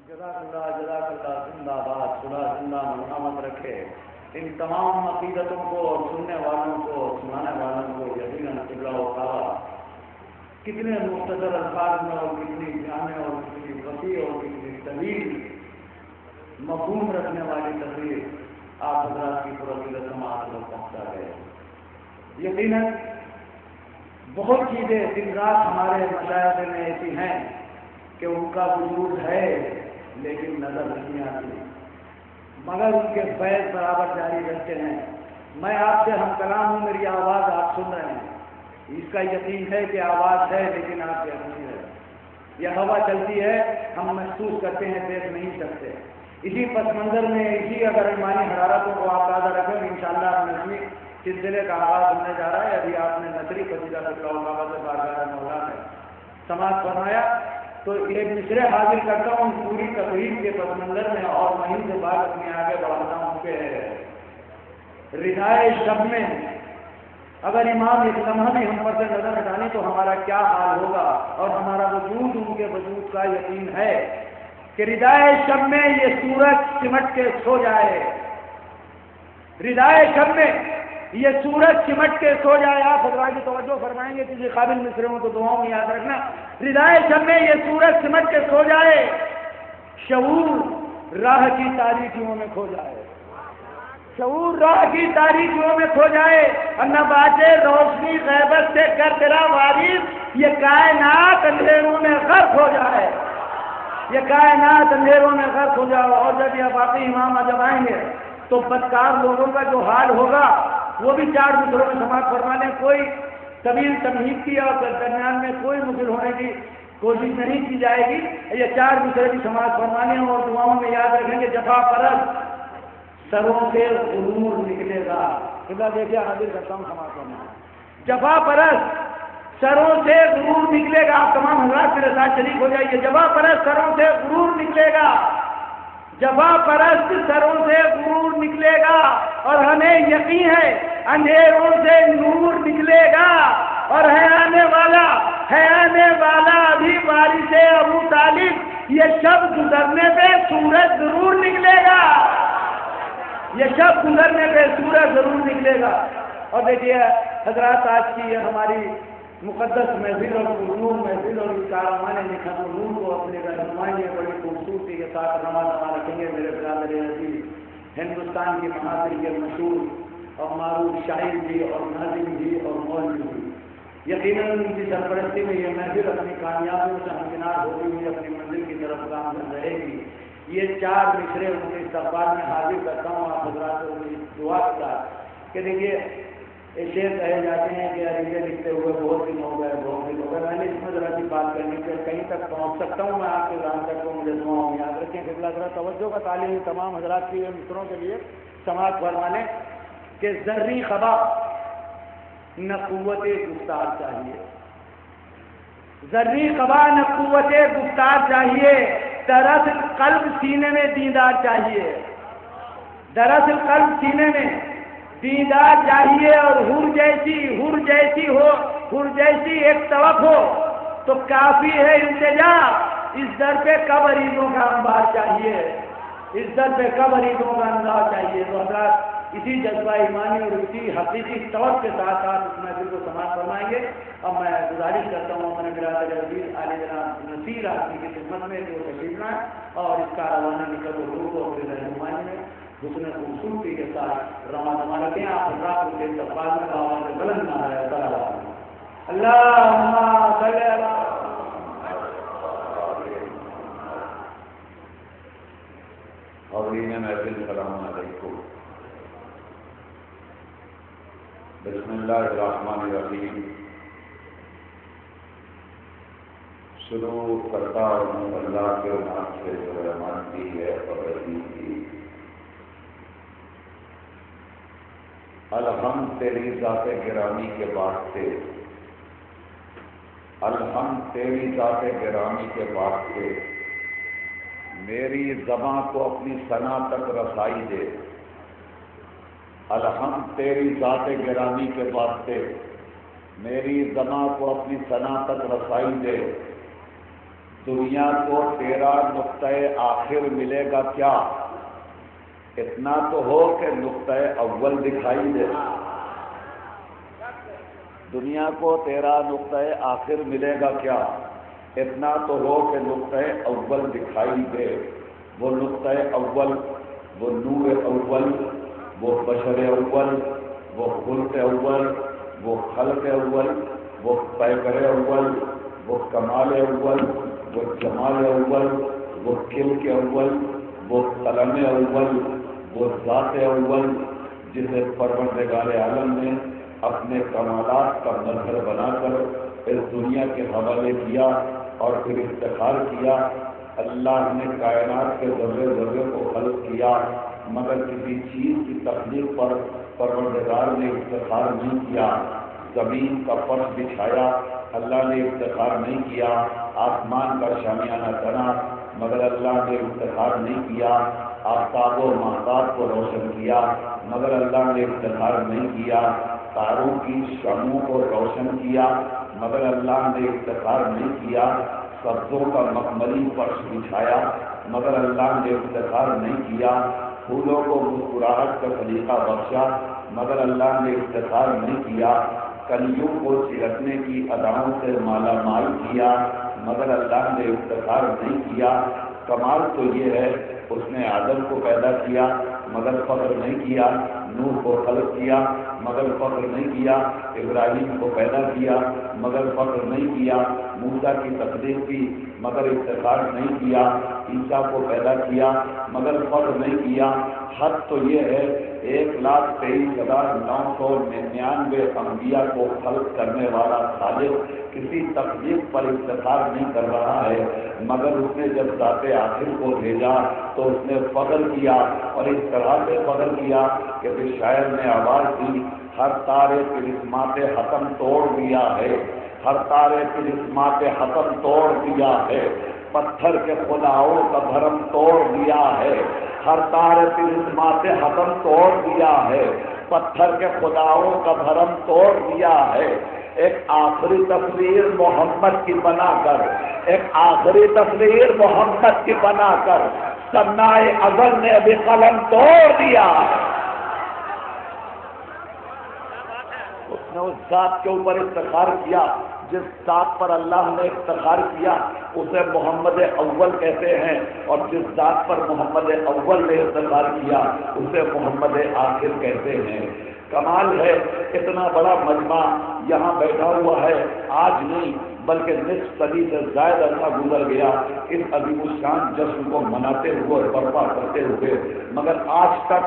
جزاک اللہ زندہ باد، خدا زندہ مرحمت رکھے ان تمام عقیدتوں کو اور سننے والوں کو اور سنانے والوں کو یقیناً قبلہ و کعبہ کتنے مختصر الفاظ میں اور کتنی جامع اور کتنی وسیع اور کتنی طویل مفہوم رکھنے والی تقریر آپ حضرات کی پرعقیدت سماعت کو پہنچا گئے۔ یقیناً بہت چیزیں دن رات ہمارے مشاہدے میں ایسی ہیں کہ ان کا وجود ہے لیکن نظر نہیں آتی، مگر ان کے فیض برابر جاری رہتے ہیں۔ میں آپ سے ہم کلام ہوں، میری آواز آپ سن رہے ہیں، اس کا یقین ہے کہ آواز ہے لیکن آپ دیکھ نہیں رہے۔ یہ ہوا چلتی ہے، ہم محسوس کرتے ہیں، دیکھ نہیں سکتے۔ اسی پس منظر میں اسی اگر ایمانی حرارتوں کو آپ تازہ رکھیں، انشاءاللہ نظمی سلسلے کا آغاز ہونے جا رہا ہے۔ ابھی آپ نے نصری فضیلہ اللہ سے بارگاہ مولا میں سماعت فرمایا، تو ایک مصرے حاضر کرتا ہوں پوری تقریب کے پس منظر میں اور وہیں سے بات اپنے آگے بڑھاتا ہوں کہ ردائے شب میں اگر امام ایک لمحہ بھی ہم پر سے نظر ہٹانے تو ہمارا کیا حال ہوگا، اور ہمارا وجود ان کے وجود کا یقین ہے کہ ردائے شب میں یہ سورج سمٹ کے سو جائے، ردائے شب میں یہ سورج سمٹ کے سو جائے۔ آپ حضرات کی توجہ فرمائیں گے کسی قابل مصروں کو دعاؤں میں یاد رکھنا، ردائے شب میں یہ سورج سمٹ کے سو جائے، شعور راہ کی تاریکیوں میں کھو جائے، شعور راہ کی تاریکیوں میں کھو جائے، اور نہ باجے روشنی غیبت سے کر تیرا وارث، یہ کائنات اندھیروں میں غرق ہو جائے، یہ کائنات اندھیروں میں غرق ہو جائے۔ اور جب یہ باقی امام جب آئیں گے تو بدکار لوگوں کا جو حال ہوگا وہ بھی چار مصروں میں سماعت فرما لیں، کوئی طویل تمہید کی اور درمیان میں کوئی مصر ہونے کی کوشش نہیں کی جائے گی، یہ چار مصرے بھی سماعت فرما لیں اور دعاؤں میں یاد رکھیں کہ جفا پرست سروں سے غرور نکلے گا۔ خدا دیکھیے حاضر کرتا ہوں سماعت فرما، جفا پرست سروں سے غرور نکلے گا۔ آپ تمام حضرات میرے ساتھ شریک ہو جائیے، جفا پرست سروں سے غرور نکلے گا، جفا پرست سروں سے غرور نکلے گا، اور ہمیں یقین ہے اندھیروں سے نور نکلے گا، اور ہے آنے والا ابھی بارش ابو طالب، یہ شب گزرنے پہ سورج ضرور نکلے گا، یہ شب گزرنے پہ سورج ضرور نکلے گا۔ اور دیکھیے حضرات، آج کی یہ ہماری مقدس محفل اور نور محفل اور کارمان نکھت نور کو اپنے رہنمائی میں بڑی خوبصورتی کے ساتھ رواں رکھیں گے۔ میرے برادر عزیز، ہندوستان کی محاذر کے مشہور اور معروف شاعر بھی اور ناظم بھی اور مولوی بھی، یقیناً ان کی سرپرستی میں یہ محفل اپنی کامیابیوں سے ہمکنار ہوتی ہوئی اپنی منزل کی طرف گامزن رہے گی۔ یہ چار مصرے ان کے استقبال میں حاضر کرتا ہوں آپ حضرات کو دعا کے ساتھ کہ دیکھیے شعر کہے جاتے ہیں کہ عریضے لکھتے ہوئے بہت دن ہو گئے، بہت دن ہو گئے۔ میں نے اس میں ذرا سی بات کرنی کہ کہیں تک پہنچ سکتا ہوں میں آپ کے رام تک کو مجھے دعاؤں میں یاد رکھیں۔ قبلہ ذرا توجہ کا تعلیم تمام حضرات کی مصروں کے لیے سماعت فرمانے کہ ذرّی خبا نہ قوت گفتار چاہیے، ذرّی خبا نہ قوت گفتار چاہیے، دراصل قلب سینے میں دیدار چاہیے، دراصل قلب سینے میں دیدار چاہیے، اور حور جیسی ایک طرف ہو تو کافی ہے التجا، اس در پہ کب عریضوں کا انبار چاہیے، اس در پہ کب عریضوں کا انبار چاہیے۔ تو حضرات اسی جذبہ ایمانی اور اسی حقیقی طور کے ساتھ ساتھ اس محفل کو سماعت فرمائیں گے۔ اب میں گزارش کرتا ہوں اپنے برادر عزیز عالی جناب نصیر آدمی کی خدمت میں جو تشریف لائیں اور اس کا روانہ نکل حضور کو اپنے رہنمائی میں حسن خوبصورتی کے ساتھ رواں رکھیں۔ آپ حضرات کے استقبال میں آواز بلند نہ ہے اللہم صلی اللہ حاضرین محفل السلام علیکم۔ بسم اللہ الرحمن الرحیم۔ شروع کرتا ہوں اللہ کے نام سے جو رحمت کی ہے اور رحیم کی۔ الحمد تیری ذات گرامی کے واسطے، الحمد تیری ذات گرامی کے واسطے، میری زباں کو اپنی ثنا تک رسائی دے۔ الحمد تیری ذات گرامی کے واسطے، میری زباں کو اپنی ثنا تک رسائی دے۔ دنیا کو تیرا نقطۂ آخر ملے گا کیا؟ اتنا تو ہو کہ نقطۂ اول دکھائی دے۔ دنیا کو تیرا نقطۂ آخر ملے گا کیا؟ اتنا تو ہو کہ نقطۂ اول دکھائی دے۔ وہ نقطۂ اول، وہ نور اول، وہ بشر اول، وہ خلق اول، وہ خلق اول، وہ پیکر اول، وہ کمال اول، وہ جمال اول، وہ خلق اول، وہ قلم اول، وہ ذات اول، جسے پروردگار عالم نے اپنے کمالات کا مظہر بنا کر اس دنیا کے حوالے کیا اور پھر افتخار کیا۔ اللہ نے کائنات کے ذرے ذرے کو خلق کیا، مگر کسی چیز کی تخلیق پر پروردگار نے افتخار نہیں کیا۔ زمین کا فرش بچھایا، اللہ نے افتخار نہیں کیا۔ آسمان کا شامیانہ بنا، مگر اللہ نے افتخار نہیں کیا۔ آفتاب و ماہتاب کو روشن کیا، مگر اللہ نے افتخار نہیں کیا۔ تاروں کی شمعوں کو روشن کیا، مگر اللہ نے افتخار نہیں کیا۔ سبزوں کا مخملی فرش بچھایا، مگر اللہ نے افتخار نہیں کیا۔ پھولوں کو مسکراہٹ کا سلیقہ بخشا، مگر اللہ نے افتخار نہیں کیا۔ کلیوں کو چھڑکنے کی اداؤں سے مالا مال کیا، مگر اللہ نے افتخار نہیں کیا۔ کمال تو یہ ہے اس نے آدم کو پیدا کیا مگر فخر نہیں کیا، نوح کو خلق کیا مگر فخر نہیں کیا، ابراہیم کو پیدا کیا مگر فخر نہیں کیا، موسیٰ کی تقدیر کی مگر افتخار نہیں کیا، عیسیٰ کو پیدا کیا مگر فخر نہیں کیا۔ حد تو یہ ہے 1,23,999 انبیاء کو خلق کرنے والا خالق کسی تخلیق پر افتخار نہیں کر رہا ہے، مگر اس نے جب ذات آخر کو بھیجا تو اس نے فخر کیا، اور اس طرح سے فخر کیا کہ پھر شاعر نے آواز دی، ہر تارے طلسمات حتم توڑ دیا ہے، ہر تارے طلسمات حتم توڑ دیا ہے، پتھر کے خداؤں کا بھرم توڑ دیا ہے، ہر تارے طلسمات حتم توڑ دیا ہے، پتھر کے خداؤں کا بھرم توڑ دیا ہے۔ ایک آخری تصویر محمد کی بنا کر، ایک آخری تصویر محمد کی بنا کر سنائے ازل نے ابھی قلم توڑ دیا۔ اس نے اس ذات کے اوپر افتخار کیا، جس ذات پر اللہ نے افتخار کیا اسے محمد اول کہتے ہیں، اور جس ذات پر محمد اول نے افتخار کیا اسے محمد آخر کہتے ہیں۔ کمال ہے، اتنا بڑا مجمع یہاں بیٹھا ہوا ہے، آج نہیں بلکہ نصف صدی سے زائد عرصہ گزر گیا اس عظیم الشان جشن کو مناتے ہوئے اور برپا کرتے ہوئے، مگر آج تک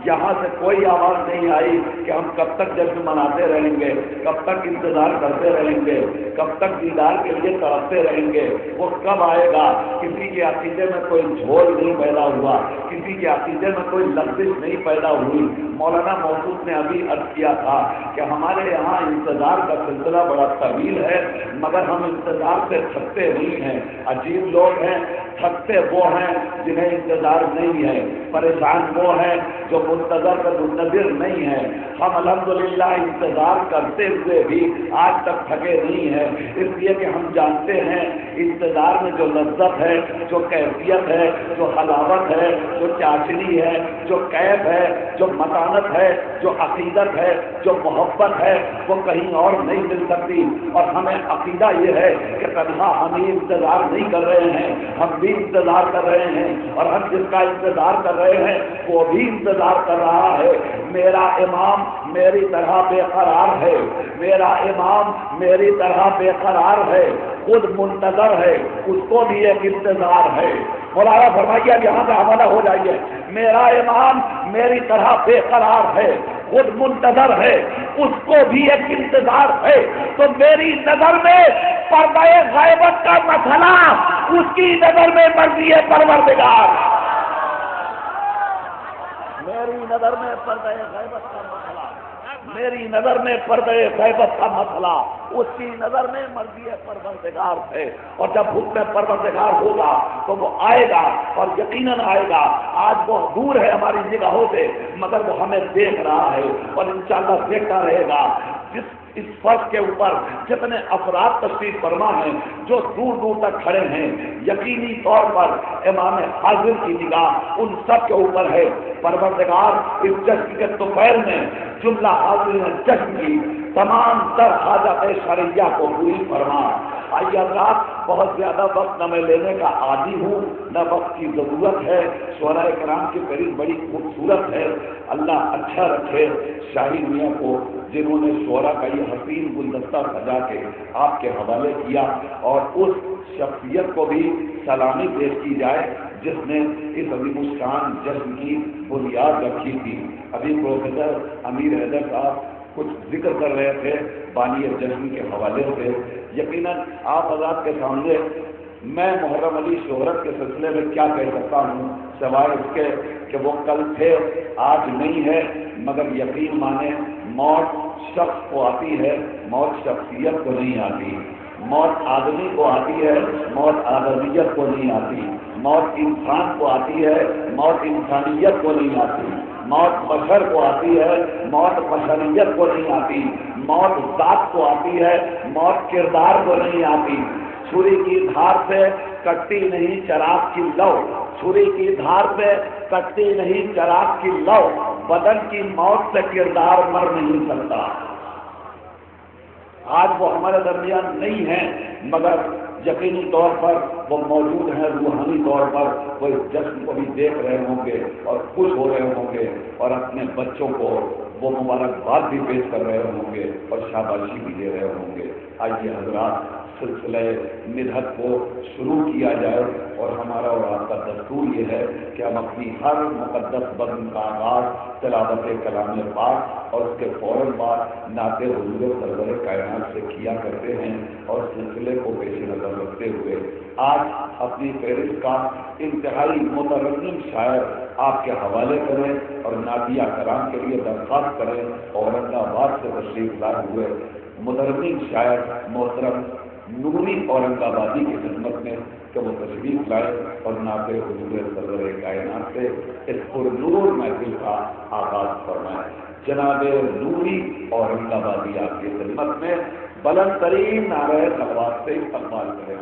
یہاں سے کوئی آواز نہیں آئی کہ ہم کب تک جشن مناتے رہیں گے، کب تک انتظار کرتے رہیں گے، کب تک دیدار کے لیے تڑپتے رہیں گے، وہ کب آئے گا۔ کسی کے عقیدے میں کوئی جھول نہیں پیدا ہوا، کسی کے عقیدے میں کوئی لغزش نہیں پیدا ہوئی۔ مولانا موصوف نے ابھی عرض کیا تھا کہ ہمارے یہاں انتظار کا سلسلہ بڑا طویل ہے، مگر ہم انتظار سے تھکتے نہیں ہیں۔ عجیب لوگ ہیں، تھکتے وہ ہیں جنہیں انتظار نہیں ہے، پریشان وہ ہیں جو منتظر کا منتظر نہیں ہے۔ ہم الحمدللہ انتظار کرتے ہوئے بھی آج تک تھکے نہیں ہیں، اس لیے کہ ہم جانتے ہیں انتظار میں جو لذت ہے، جو کیفیت ہے، جو حلاوت ہے، جو چاشنی ہے، جو کیف ہے، جو متانت ہے، جو عقیدت ہے، جو محبت ہے، وہ کہیں اور نہیں مل سکتی۔ اور ہمیں عقیدہ یہ ہے کہ تنہا ہم ہی انتظار نہیں کر رہے ہیں، ہم بھی انتظار کر رہے ہیں، اور ہم جس کا انتظار کر رہے ہیں وہ بھی انتظار کر رہا ہے۔ میرا امام میری طرح بے قرار ہے، میرا امام میری طرح بے قرار ہے، خود منتظر ہے، اس کو بھی ایک انتظار ہے۔ مولانا فرمائیے یہاں سے حوالہ ہو جائیے، میرا امام میری طرح بے قرار ہے، خود منتظر ہے، اس کو بھی ایک انتظار ہے۔ تو میری نظر میں پردہ غیبت کا مسئلہ، اس کی نظر میں مرضی پروردگار۔ میری نظر میں پردہ غیبت کا مسئلہ، میری نظر میں پردہ غیبت کا مسئلہ، اس کی نظر میں مرضی پروردگار ہے۔ اور جب حکم پروردگار ہوگا تو وہ آئے گا، اور یقیناً آئے گا۔ آج وہ دور ہے ہماری نگاہوں سے، مگر وہ ہمیں دیکھ رہا ہے، اور انشاءاللہ دیکھتا رہے گا۔ جس اس فرش کے اوپر جتنے افراد تشریف فرما ہیں جو دور دور تک کھڑے ہیں، یقینی طور پر امام حاضر کی نگاہ ان سب کے اوپر ہے۔ پروردگار اس جشن کے دوپہر میں جملہ حاضرین جشن کی تمام تر حاجات شرعیہ کو پوری فرما۔ آئیے حضرات، بہت زیادہ وقت نہ میں لینے کا عادی ہوں نہ وقت کی ضرورت ہے۔ شعراء کرام کی قریب بڑی خوبصورت ہے، اللہ اچھا رکھے شاہی میاں کو جنہوں نے شعراء کا یہ حسین گلدستہ سجا کے آپ کے حوالے کیا، اور اس شخصیت کو بھی سلامی پیش کی جائے جس نے اس عظیم الشان جشن کی بنیاد رکھی تھی۔ ابھی پروفیسر امیر حیدر صاحب کچھ ذکر کر رہے تھے بانی جشن کے حوالے سے۔ یقیناً آپ حضرات کے سامنے میں محرم علی شہرت کے سلسلے میں کیا کہہ سکتا ہوں سوائے اس کے کہ وہ کل تھے آج نہیں ہے، مگر یقین مانے موت شخص کو آتی ہے، موت شخصیت کو نہیں آتی۔ موت آدمی کو آتی ہے، موت آدمیت کو نہیں آتی۔ موت انسان کو آتی ہے، موت انسانیت کو نہیں آتی۔ موت بشر کو آتی ہے، موت بشریت کو نہیں آتی۔ موت ذات کو آتی ہے، موت کردار کو نہیں آتی۔ چھری کی دھار سے کٹتی نہیں چراغ کی لو، چھری کی دھار سے کٹتی نہیں چراغ کی لو، بدن کی موت سے کردار مر نہیں سکتا۔ آج وہ ہمارے درمیان نہیں ہیں، مگر یقینی طور پر وہ موجود ہیں، روحانی طور پر وہ اس جشن کو بھی دیکھ رہے ہوں گے اور خوش ہو رہے ہوں گے، اور اپنے بچوں کو وہ مبارکباد بھی پیش کر رہے ہوں گے اور شاباشی بھی دے رہے ہوں گے۔ آئیے حضرات، سلسلہ مدحت کو شروع کیا جائے، اور ہمارا اور آپ کا دستور یہ ہے کہ ہم اپنی ہر مقدس بزم کا آغاز تلاوت کلام پاک اور اس کے فوراً بعد نعت حضور سرور کائنات سے کیا کرتے ہیں، اور سلسلے کو پیش نظر رکھتے ہوئے آج اپنی فہرست کا انتہائی مترنم شاعر آپ کے حوالے کریں اور نعتیہ کرام کے لیے درخواست کریں۔ اورنگ آباد سے تشریف لائے ہوئے مترنم شاعر محترم نوری اورنگ آبادی کی خدمت میں کہ وہ تشریف لائے اور نعت حضور سرور کائنات سے اس پرنور محفل کا آغاز فرمائے۔ جناب نوری اورنگ آبادی آپ کی خدمت میں بلند ترین نعرہ خلوات سے استقبال کریں۔